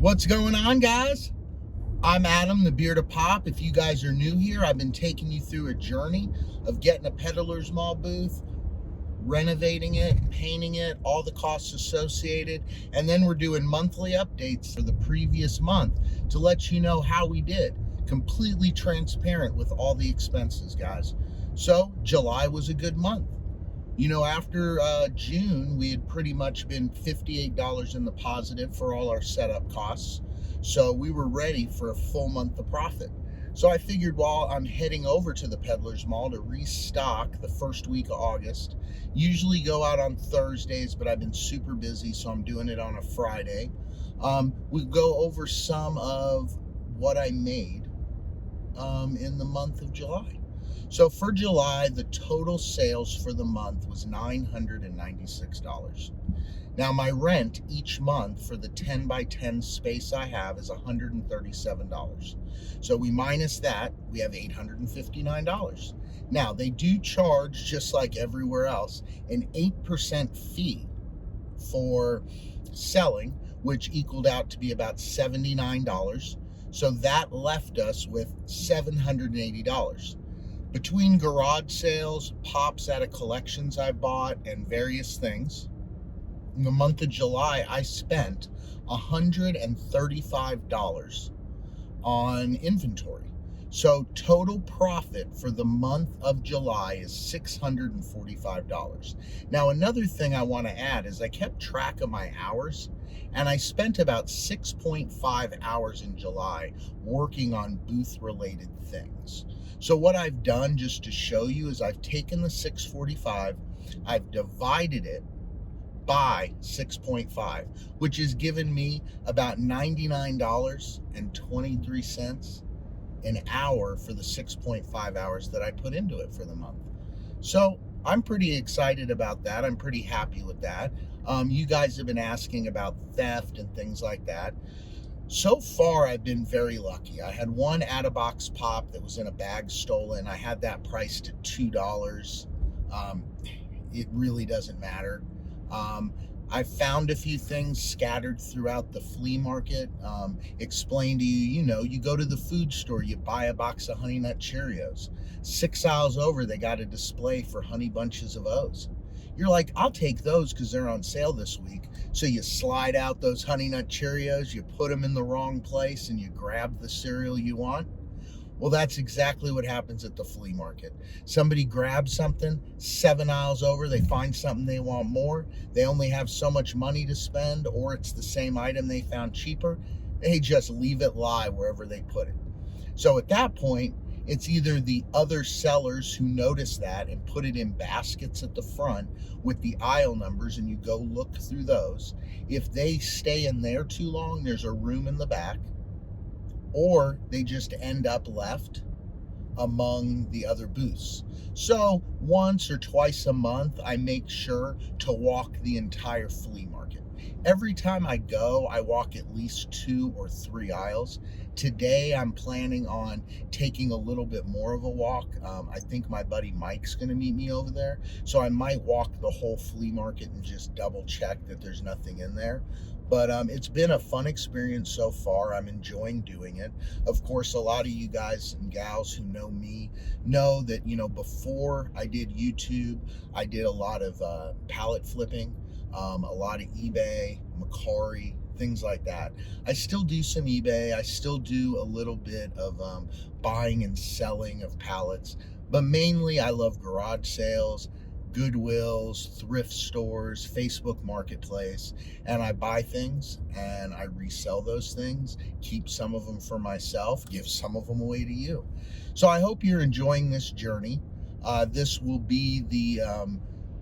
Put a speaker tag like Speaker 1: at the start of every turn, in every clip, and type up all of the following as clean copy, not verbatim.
Speaker 1: What's going on, guys? I'm Adam, the Beard of Pop. If you guys are new here, I've been taking you through a journey of getting a Peddlers Mall booth, renovating it, painting it, all the costs associated, and then we're doing monthly updates for the previous month to let you know how we did. Completely transparent with all the expenses, guys. So July was a good month. You know, after June, we had pretty much been $58 in the positive for all our setup costs. So we were ready for a full month of profit. So I figured while I'm heading over to the Peddlers Mall to restock the first week of August, usually go out on Thursdays, but I've been super busy, so I'm doing it on a Friday. We go over some of what I made in the month of July. So for July, the total sales for the month was $996. Now my rent each month for the 10 by 10 space I have is $137. So we minus that, we have $859. Now they do charge, just like everywhere else, an 8% fee for selling, which equaled out to be about $79. So that left us with $780. Between garage sales, pops out of collections I bought, and various things, in the month of July, I spent $135 on inventory. So total profit for the month of July is $645. Now, another thing I want to add is I kept track of my hours, and I spent about 6.5 hours in July working on booth-related things. So what I've done, just to show you, is I've taken the 645, I've divided it by 6.5, which has given me about $99.23 an hour for the 6.5 hours that I put into it for the month. So I'm pretty excited about that. I'm pretty happy with that. You guys have been asking about theft and things like that. So far, I've been very lucky. I had one out-of-box pop that was in a bag stolen. I had that priced at $2. It really doesn't matter. I found a few things scattered throughout the flea market. Explain to you, you go to the food store, you buy a box of Honey Nut Cheerios. 6 aisles over, they got a display for Honey Bunches of O's. You're like, I'll take those because they're on sale this week. So you slide out those Honey Nut Cheerios, you put them in the wrong place, and you grab the cereal you want. Well, that's exactly what happens at the flea market. Somebody grabs something, 7 aisles over, they find something they want more. They only have so much money to spend, or it's the same item they found cheaper. They just leave it lie wherever they put it. So at that point, it's either the other sellers who notice that and put it in baskets at the front with the aisle numbers, and you go look through those. If they stay in there too long, there's a room in the back, or they just end up left among the other booths. So once or twice a month, I make sure to walk the entire flea market. Every time I go, I walk at least 2 or 3 aisles. Today, I'm planning on taking a little bit more of a walk. I think my buddy Mike's going to meet me over there. So I might walk the whole flea market and just double check that there's nothing in there. But it's been a fun experience so far. I'm enjoying doing it. Of course, a lot of you guys and gals who know me know that, before I did YouTube, I did a lot of pallet flipping, a lot of eBay, Macari, things like that. I still do some eBay. I still do a little bit of buying and selling of pallets. But mainly, I love garage sales, Goodwills, thrift stores, Facebook Marketplace, and I buy things and I resell those things, keep some of them for myself, give some of them away to you. So I hope you're enjoying this journey. This will be the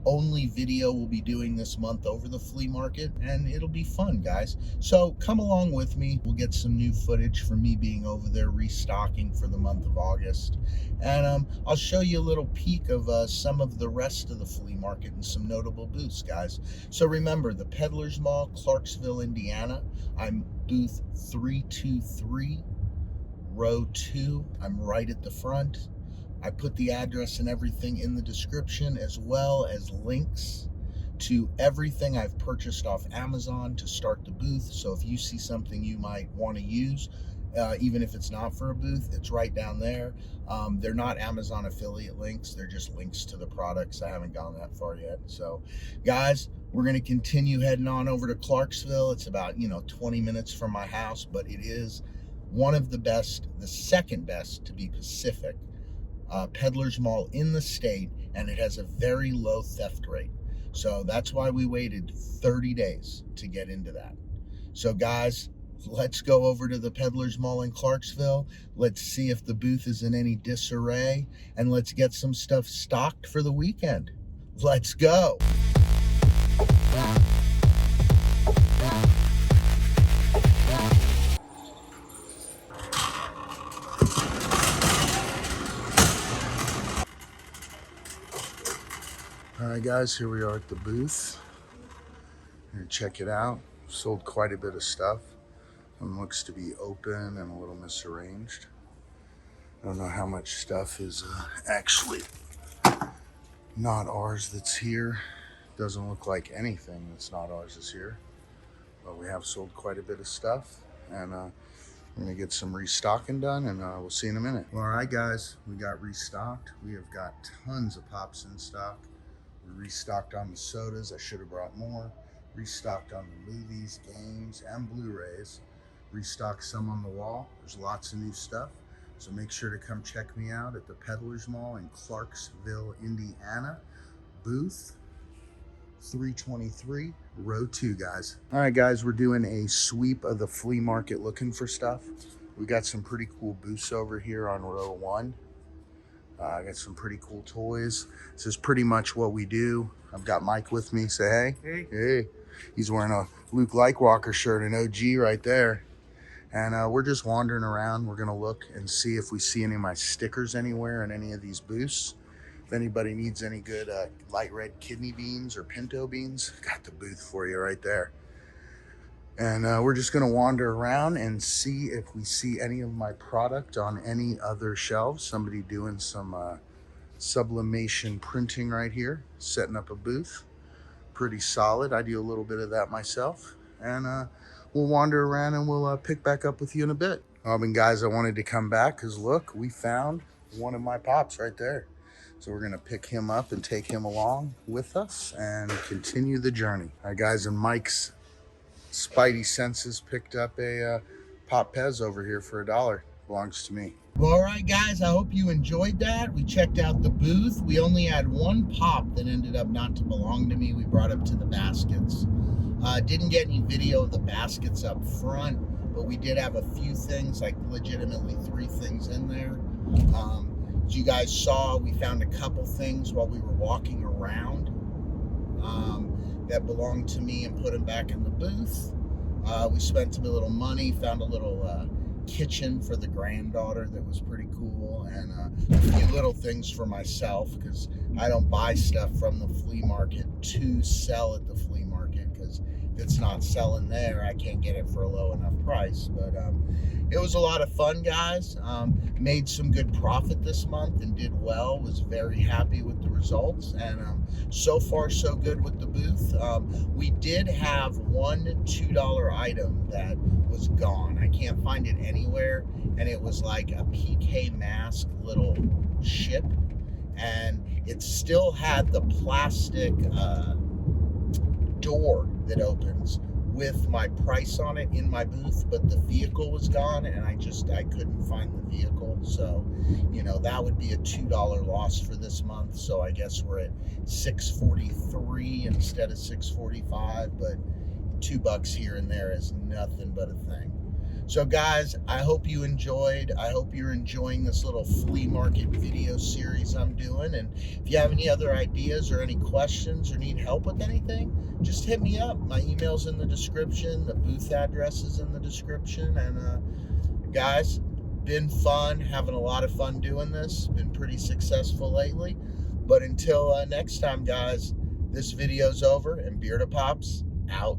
Speaker 1: only video we'll be doing this month over the flea market, and it'll be fun, guys. So come along with me. We'll get some new footage for me being over there restocking for the month of August, and I'll show you a little peek of some of the rest of the flea market and some notable booths, guys. So remember, the Peddlers Mall, Clarksville, Indiana. I'm booth 323, row 2. I'm right at the front. I put the address and everything in the description, as well as links to everything I've purchased off Amazon to start the booth. So if you see something you might want to use, even if it's not for a booth, it's right down there. They're not Amazon affiliate links. They're just links to the products. I haven't gone that far yet. So guys, we're going to continue heading on over to Clarksville. It's about, 20 minutes from my house, but it is one of the best, the second best to be Pacific, Peddlers Mall in the state, and it has a very low theft rate. So that's why we waited 30 days to get into that. So guys, let's go over to the Peddlers Mall in Clarksville. Let's see if the booth is in any disarray, and let's get some stuff stocked for the weekend. Let's go. All right, guys, here we are at the booth. Here, check it out. Sold quite a bit of stuff. One looks to be open and a little misarranged. I don't know how much stuff is actually not ours that's here. Doesn't look like anything that's not ours is here. But we have sold quite a bit of stuff, and we're gonna get some restocking done, and we'll see in a minute. All right, guys, we got restocked. We have got tons of pops in stock. We restocked on the sodas. I should have brought more. Restocked on the movies, games, and Blu-rays. Restocked some on the wall. There's lots of new stuff. So make sure to come check me out at the Peddlers Mall in Clarksville, Indiana. Booth 323, row 2, guys. All right, guys, we're doing a sweep of the flea market looking for stuff. We got some pretty cool booths over here on row 1. I got some pretty cool toys. This is pretty much what we do. I've got Mike with me. Say hey.
Speaker 2: Hey.
Speaker 1: Hey. He's wearing a Luke Likewalker shirt, an OG right there. And we're just wandering around. We're gonna look and see if we see any of my stickers anywhere in any of these booths. If anybody needs any good light red kidney beans or pinto beans, got the booth for you right there. And we're just gonna wander around and see if we see any of my product on any other shelves. Somebody doing some sublimation printing right here, setting up a booth. Pretty solid. I do a little bit of that myself. And we'll wander around and we'll pick back up with you in a bit. Guys, I wanted to come back because look, we found one of my pops right there. So we're gonna pick him up and take him along with us and continue the journey. All right, guys, and Mike's spidey senses picked up a Pop Pez over here for $1. Belongs to me. Well, all right, guys, I hope you enjoyed that. We checked out the booth. We only had one pop that ended up not to belong to me. We brought up to the baskets. Didn't get any video of the baskets up front, but we did have a few things, like legitimately 3 things in there. As you guys saw, we found a couple things while we were walking around that belonged to me and put them back in the booth. We spent a little money, found a little kitchen for the granddaughter that was pretty cool, and a few little things for myself because I don't buy stuff from the flea market to sell at the flea market, because if it's not selling there, I can't get it for a low enough price. But it was a lot of fun, guys. Made some good profit this month and did well. Was very happy with the results, and so far so good with the booth. We did have one $2 item that was gone. I can't find it anywhere, and it was like a PK mask little ship, and it still had the plastic door that opens with my price on it in my booth, but the vehicle was gone, and I couldn't find the vehicle. So, that would be a $2 loss for this month. So I guess we're at $6.43 instead of $6.45, but $2 here and there is nothing but a thing. So guys, I hope you enjoyed. I hope you're enjoying this little flea market video series I'm doing. And if you have any other ideas or any questions or need help with anything, just hit me up. My email's in the description. The booth address is in the description. And guys, been fun, having a lot of fun doing this. Been pretty successful lately. But until next time, guys, this video's over, and BeardofPOP's out.